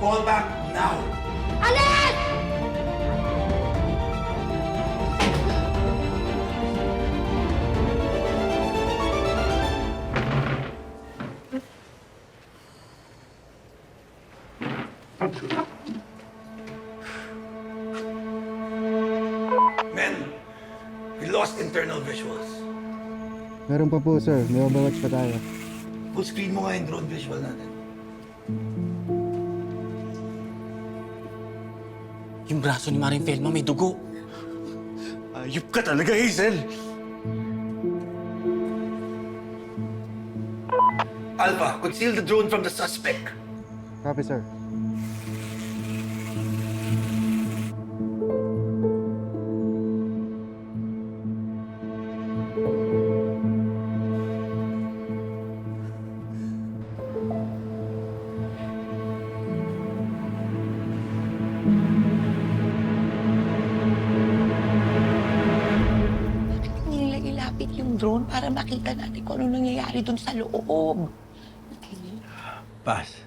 Fall back now! Alis! Men, we lost internal visuals. Meron pa po, sir. May overwatch pa tayo. Full screen mo nga yung drone visual natin. Yung braso ni Maring Felma may dugo. Ayup ka talaga, Hazel! Alpha, conceal the drone from the suspect. Copy, sir. Hindi nila ilapit yung drone para makita natin kung ano nangyayari dun sa loob. Paz,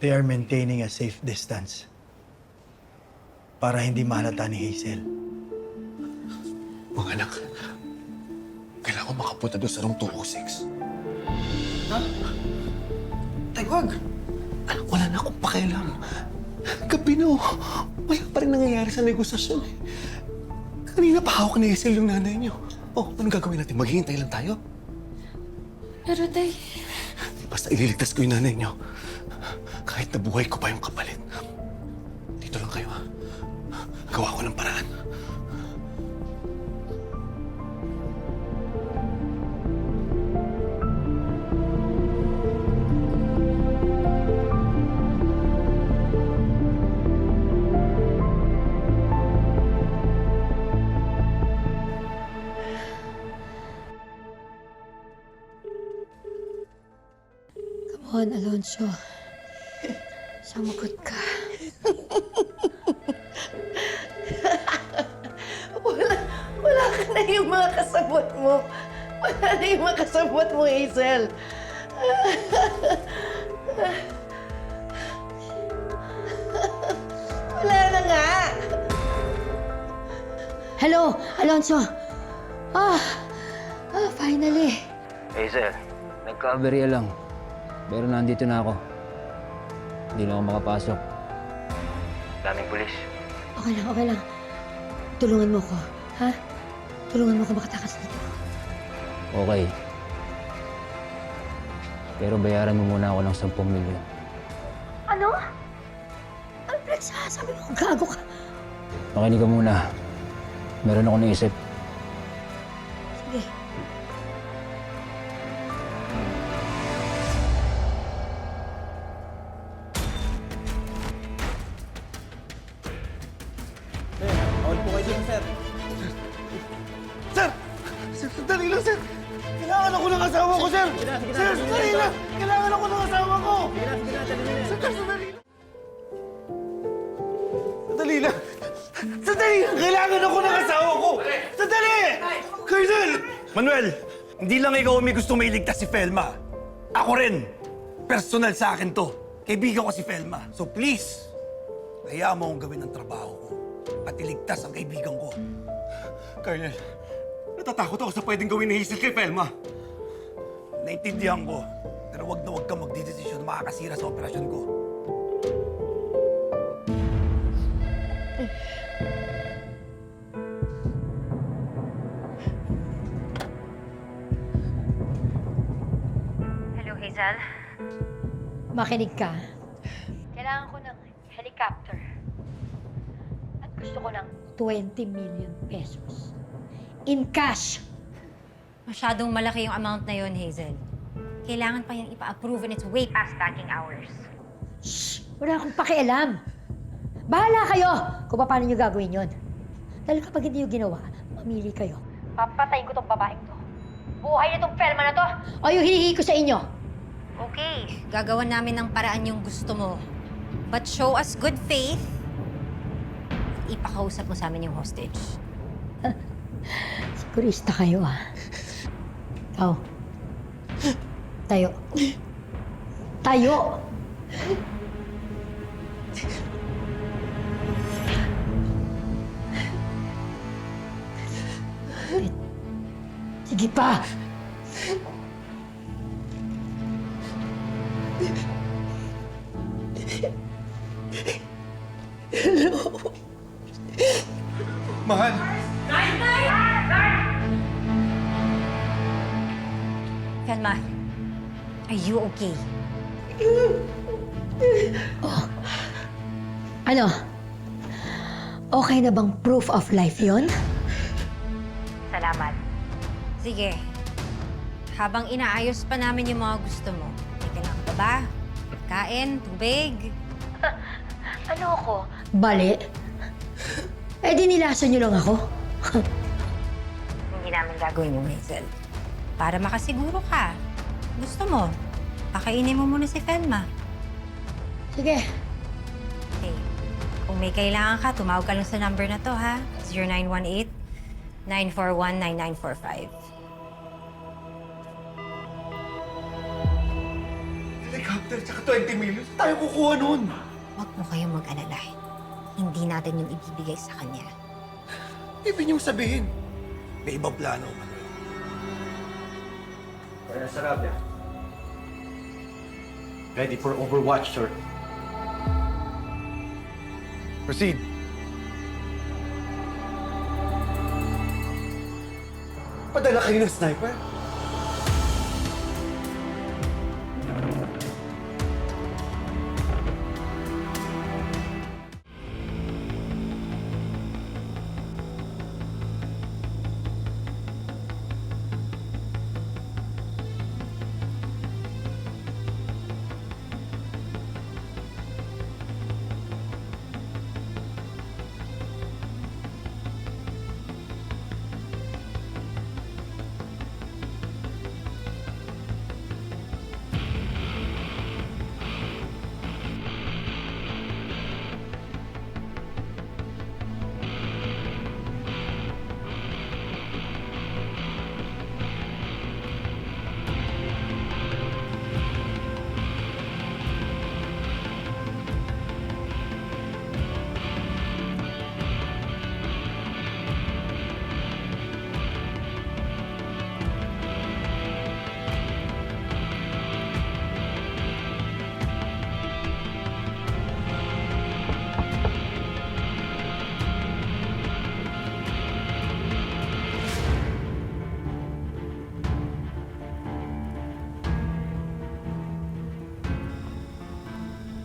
they are maintaining a safe distance para hindi mahalata ni Hazel. Mga anak, kailangan ko makapunta doon sa room 206. Ha? Tay, wag! Anak, wala na akong pakialam. Gabi na, wala pa rin nangyayari sa negosasyon. Kanina pa hawak ni Hazel yung nanay niyo. Anong gagawin natin? Maghihintay lang tayo? Pero tay, Basta ililigtas ko yung nanay niyo. Kahit na buhay ko pa yung kapalit. Dito lang kayo, ha? Gawa ko ng paraan. come on, Alonso. Sumagot ka. wala ka na yung mga kasabot mo. Wala na yung mga kasabot mo, Hazel. Wala na nga. Hello, Alonso. Finally. Hazel, nagka-aberya lang. Pero nandito na ako. Hindi na ako makapasok. Daming pulis. Okay lang. Tulungan mo ko, ha? Tulungan mo ko makatakas dito. Okay. Pero bayaran mo muna ako ng 10 milyon. Ano? Ano pinagsasabi mo? Gago ka. Makinig ka muna. Meron ako naisip. Sige. Sir! Sir, sandali lang, sir! Kailangan ako ng asawa ko, sir! Sir, sandali lang! Kailangan ako ng asawa ko! Sir, sandali lang! Sandali lang! Sandali lang! Kailangan ako ng asawa ko! Sandali! Colonel! Manuel, hindi lang ikaw may gusto mailigtas si Felma. Ako rin. Personal sa akin to. Kaibigan ko si Felma. So please, hayaan mo akong gawin ang trabaho ko at iligtas ang kaibigan ko. Colonel, natatakot ako sa pwedeng gawin ni Hazel kay Felma. Naintindihan ko, pero wag na wag kang magdidesisyon na makakasira sa operasyon ko. Hello, Hazel. Makinig ka. Kailangan ko ng helicopter. At gusto ko ng 20 million pesos. In cash. Masyadong malaki yung amount na yon, Hazel. Kailangan pa yung ipa-approve and it's way past banking hours. Shh! Wala akong pakialam. Bahala kayo kung paano nyo gagawin yon. Dahil kapag hindi nyo ginawa, mamili kayo. Papatayin ko tong babaeng to. Buhay na tong Felma na to, o yung hinihingi ko sa inyo. Okay, gagawan namin ng paraan yung gusto mo. But show us good faith. Ipakausap mo sa amin yung hostage. Sigurista kayo, ah. Ikaw. Tayo. Tayo! Sige pa! Mahal! Felma, are you okay? Ano? Okay na bang proof of life yon? Salamat. Sige. Habang inaayos pa namin yung mga gusto mo, may kailangan ka ba? Kain, tubig? Ano ako? Bali? Eh di nilasan niyo lang ako. Hindi namin gagawin yung Hazel. Para makasiguro ka. Gusto mo, pakainin mo muna si Felma. Sige. Okay. Kung may kailangan ka, tumawag ka lang sa number na to, ha? 0918-941-9945. Helicopter tsaka 20 million. Saan tayo kukuha nun? Huwag mo kayong mag-alala. Hindi natin yung ibibigay sa kanya. Ibig niyong sabihin. May ibang plano, Manuel. Colonel Sarabia. Ready for Overwatch, sir. Proceed. Padala kayo ng sniper?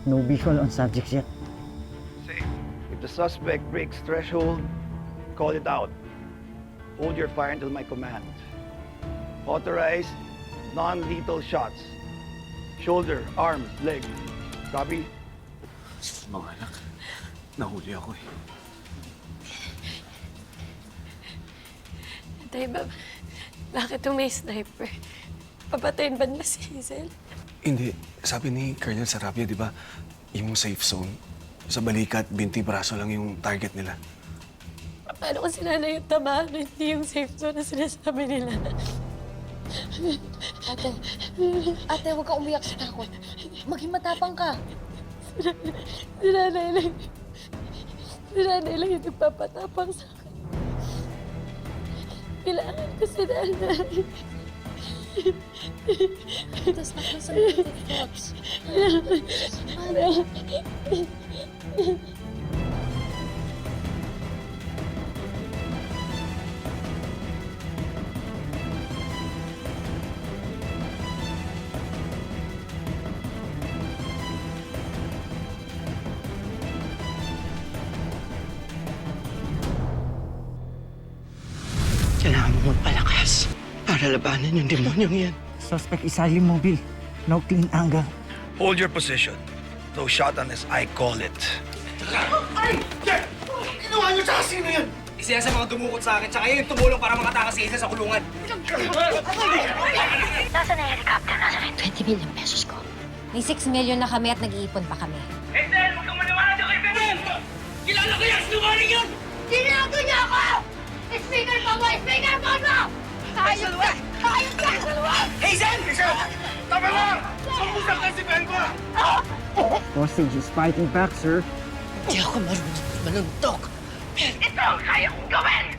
No visual on subjects yet. Safe. If the suspect breaks threshold, call it out. Hold your fire until my command. Authorize non-lethal shots. Shoulder, arm, leg. Copy? Mga anak, nahuli ako eh. Tay, bakit may sniper? Papatayin ba na si Hazel? Hindi. Sabi ni Colonel Sarabia, di ba, yung safe zone, sa balikat, binti braso lang yung target nila. Paano kung sinala yung tamaan, hindi yung safe zone na sinasabi nila? Ate, huwag ka umiyak sa takot. Maging matapang ka. Si nanay lang yung nagpapatapang sa akin. Kailangan ko si nanay. Tapos nakita sa negative thoughts. Kailangan mo magpalakas para labanan yung demonyong yan. Suspect is highly mobile. No clean angle. Hold your position. No shot unless I call it. Ay! Jeff! Ginawa niyo tsaka sino yan? Isa yan sa mga dumukot sa akin, tsaka yun yung tumulong para makatakas si Hazel sa kulungan. Nasaan na yung helicopter? Nasaan na yung 20 million pesos ko? May 6 million na kami at nag-iipon pa kami. Hazel, huwag kang maniwala dyan kay Bebel! Kilala ko yan! Sinungaling yun! Ginago niya ako! Speakerphone mo! Speakerphone mo! Hayop ka! Hayop ka! Hazel! Hazel! Tama lang! Samusap ka si Belma! Hostage is fighting back, sir. Hindi ako marunong manuntok. Ito ang kaya kong gawin!